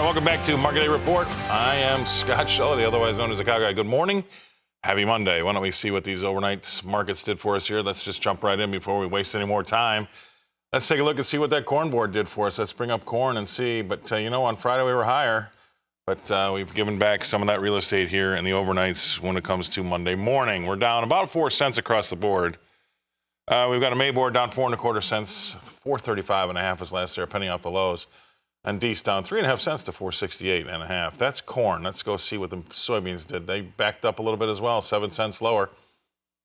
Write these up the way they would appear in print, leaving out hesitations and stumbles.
welcome back to Market Day Report. I am Scott Shelly, otherwise known as the Cow Guy. Good morning. Happy Monday. Why don't we see what these overnight markets did for us here? Let's just jump right in before we waste any more time. Let's take a look and see what that corn board did for us. Let's bring up corn and see. But, on Friday we were higher, but we've given back some of that real estate here in the overnights when it comes to Monday morning. We're down about 4 cents across the board. We've got a May board down 4 1/4 cents, 435.5 is last year, a penny off the lows. And D's down 3.5 cents to 468.5. That's corn. Let's go see what the soybeans did. They backed up a little bit as well, 7 cents lower.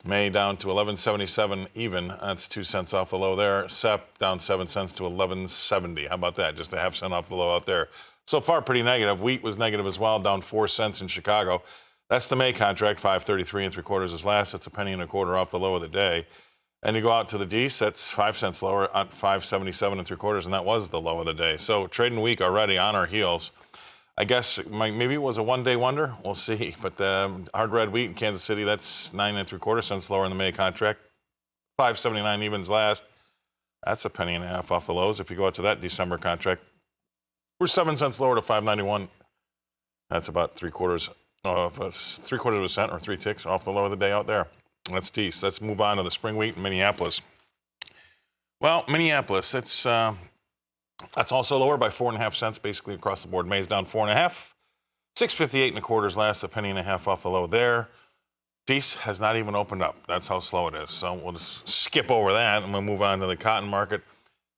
May down to 11.77 even. That's 2 cents off the low there. SEP down 7 cents to 11.70. How about that? Just a half cent off the low out there. So far, pretty negative. Wheat was negative as well, down 4 cents in Chicago. That's the May contract, 5.33 3/4 is last. That's a penny and a quarter off the low of the day. And you go out to the D's, that's 5 cents lower at 5.77 3/4, and that was the low of the day. So trading week already on our heels. I guess maybe it was a one-day wonder. We'll see. But hard red wheat in Kansas City, that's 9 3/4 cents lower in the May contract. 5.79 evens last. That's a penny and a half off the lows. If you go out to that December contract, we're 7 cents lower to 5.91. That's about 3/4 of a cent or 3 ticks off the low of the day out there. That's decent. Let's move on to the spring wheat in Minneapolis. Well, Minneapolis, that's also lower by 4.5 cents basically across the board. May's down 4.5. 6.58 1/4 last, a penny and a half off the low there. Deese has not even opened up. That's how slow it is. So we'll just skip over that and we'll move on to the cotton market.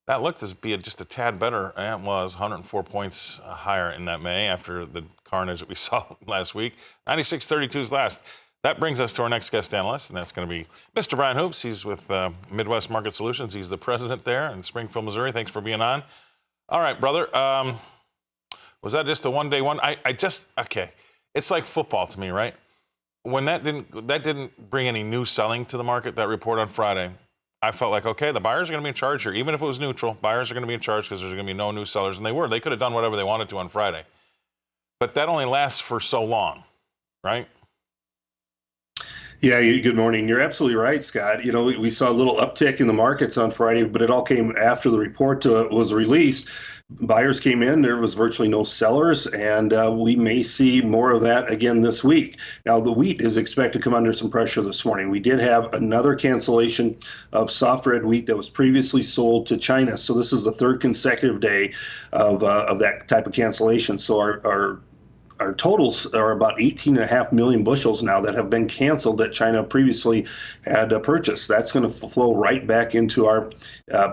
That looked to be just a tad better. And it was 104 points higher in that May after the carnage that we saw last week. 96.32 is last. That brings us to our next guest analyst, and that's going to be Mr. Brian Hoops. He's with Midwest Market Solutions. He's the president there in Springfield, Missouri. Thanks for being on. All right, brother. Was that just a one-day one? Okay. It's like football to me, right? When that didn't bring any new selling to the market, that report on Friday, I felt like, okay, the buyers are going to be in charge here. Even if it was neutral, buyers are going to be in charge because there's going to be no new sellers, and they were. They could have done whatever they wanted to on Friday. But that only lasts for so long, right? Yeah, good morning. You're absolutely right, Scott. We saw a little uptick in the markets on Friday, but it all came after the report was released. Buyers came in, there was virtually no sellers, and we may see more of that again this week. Now, the wheat is expected to come under some pressure this morning. We did have another cancellation of soft red wheat that was previously sold to China. So this is the third consecutive day of that type of cancellation. So our totals are about 18.5 million bushels now that have been canceled that China previously had purchased. That's going to flow right back into our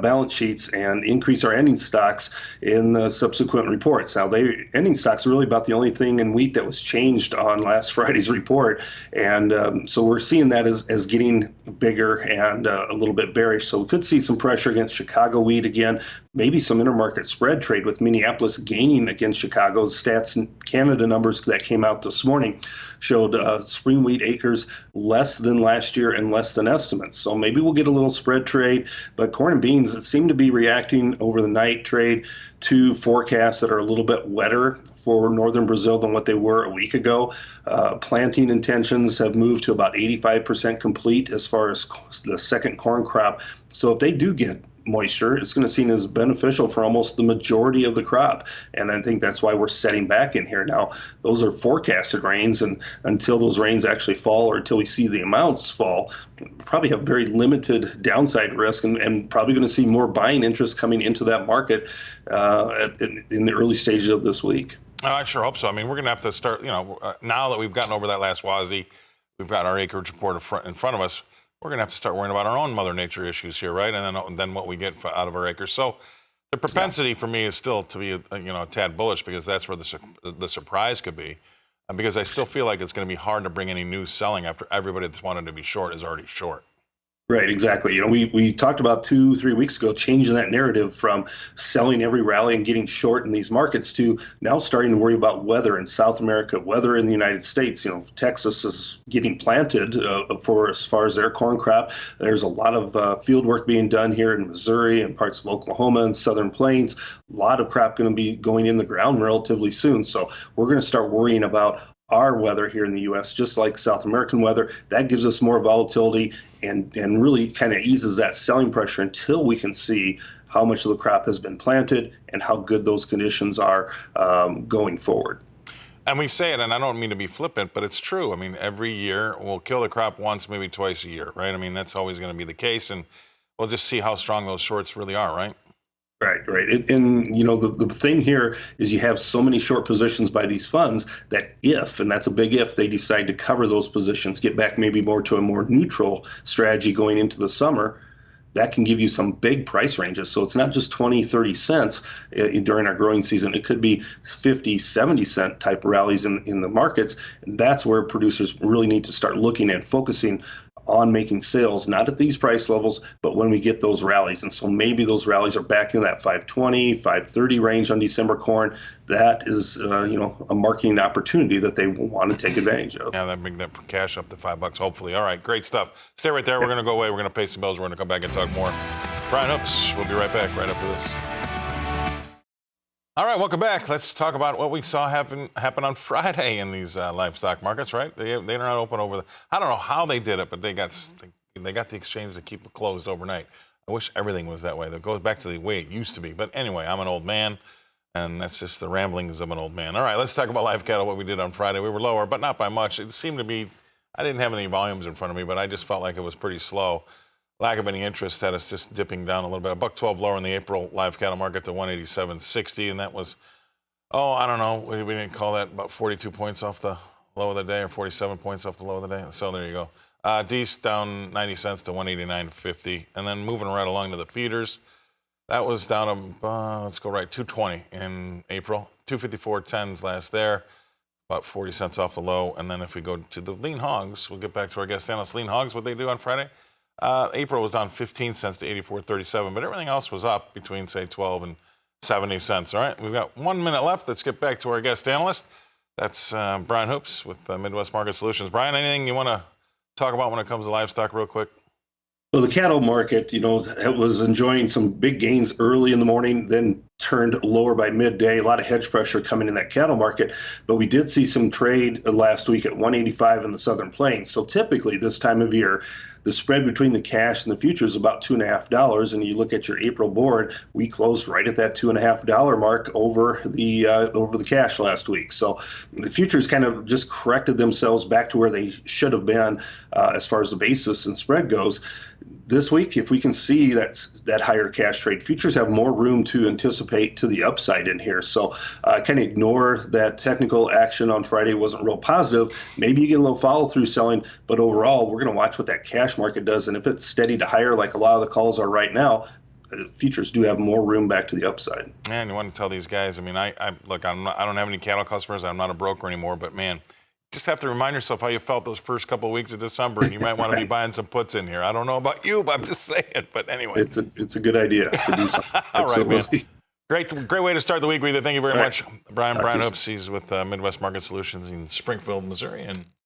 balance sheets and increase our ending stocks in subsequent reports. Now, ending stocks are really about the only thing in wheat that was changed on last Friday's report. And so we're seeing that as getting bigger and a little bit bearish. So we could see some pressure against Chicago wheat again, maybe some intermarket spread trade with Minneapolis gaining against Chicago's stats in Canada numbers that came out this morning showed spring wheat acres less than last year and less than estimates. So maybe we'll get a little spread trade, but corn and beans seem to be reacting over the night trade to forecasts that are a little bit wetter for northern Brazil than what they were a week ago. Planting intentions have moved to about 85% complete as far as the second corn crop. So if they do get moisture, it's going to seem as beneficial for almost the majority of the crop. And I think that's why we're setting back in here. Now, those are forecasted rains, and until those rains actually fall or until we see the amounts fall, we probably have very limited downside risk and probably going to see more buying interest coming into that market in the early stages of this week. I sure hope so. I mean, we're going to have to start, now that we've gotten over that last WASDE, we've got our acreage report in front of us, we're going to have to start worrying about our own Mother Nature issues here, right? And then what we get out of our acres. So the propensity for me is still to be, a tad bullish because that's where the surprise could be. Because I still feel like it's going to be hard to bring any new selling after everybody that's wanted to be short is already short. Right, exactly. We talked about 2-3 weeks ago changing that narrative from selling every rally and getting short in these markets to now starting to worry about weather in South America, weather in the United States. Texas is getting planted for as far as their corn crop. There's a lot of field work being done here in Missouri and parts of Oklahoma and Southern Plains. A lot of crop going to be going in the ground relatively soon. So we're going to start worrying about our weather here in the U.S., just like South American weather. That gives us more volatility and really kind of eases that selling pressure until we can see how much of the crop has been planted and how good those conditions are going forward. And we say it, and I don't mean to be flippant, but it's true. I mean, every year we'll kill the crop once, maybe twice a year, right? I mean, that's always going to be the case, and we'll just see how strong those shorts really are, right? Right. And the thing here is you have so many short positions by these funds that and that's a big if, they decide to cover those positions, get back maybe more to a more neutral strategy going into the summer, that can give you some big price ranges. So it's not just 20, 30 cents during our growing season. It could be 50, 70 cent type rallies in the markets. And that's where producers really need to start looking and focusing on making sales, not at these price levels, but when we get those rallies. And so maybe those rallies are back in that 520, 530 range on December corn. That is, a marketing opportunity that they want to take advantage of. Yeah, that bring that cash up to $5, hopefully. All right, great stuff. Stay right there. We're going to go away. We're going to pay some bills. We're going to come back and talk more. Brian Hoops, we'll be right back right after this. All right, welcome back. Let's talk about what we saw happen on Friday in these livestock markets, right? They're not open I don't know how they did it, but they got the exchange to keep it closed overnight. I wish everything was that way. That goes back to the way it used to be. But anyway, I'm an old man, and that's just the ramblings of an old man. All right, let's talk about live cattle, what we did on Friday. We were lower, but not by much. It seemed to be, I didn't have any volumes in front of me, but I just felt like it was pretty slow. Lack of any interest had us just dipping down a little bit. $1.12 lower in the April live cattle market to 187.60, and that was, I don't know, we didn't call that about 42 points off the low of the day or 47 points off the low of the day. So there you go. D's down 90 cents to 189.50, and then moving right along to the feeders. That was down to, let's go right, 220 in April, 254.10s last there, about 40 cents off the low. And then if we go to the lean hogs, we'll get back to our guest analyst. Lean hogs, what they do on Friday? April was down 15 cents to 84.37, but everything else was up between, say, 12 and 70 cents. All right, we've got 1 minute left. Let's get back to our guest analyst. That's Brian Hoops with Midwest Market Solutions. Brian, anything you want to talk about when it comes to livestock real quick? Well, the cattle market, it was enjoying some big gains early in the morning, then turned lower by midday. A lot of hedge pressure coming in that cattle market, but we did see some trade last week at 185 in the Southern Plains. So typically this time of year, the spread between the cash and the futures is about $2.50. And you look at your April board, we closed right at that $2.50 mark over the cash last week. So the futures kind of just corrected themselves back to where they should have been as far as the basis and spread goes. This week, if we can see that higher cash trade, futures have more room to anticipate to the upside in here. So kind of ignore that technical action on Friday wasn't real positive. Maybe you get a little follow through selling, but overall, we're going to watch what that cash market does. And if it's steady to higher, like a lot of the calls are right now, futures do have more room back to the upside. Man, you want to tell these guys, I mean, I don't have any cattle customers. I'm not a broker anymore, but man, just have to remind yourself how you felt those first couple of weeks of December, and you might want to be buying some puts in here. I don't know about you, but I'm just saying. But anyway, it's a good idea to do something. All right, man. Great way to start the week, Reether. Thank you very much, Brian Hoops. He's with Midwest Market Solutions in Springfield, Missouri, and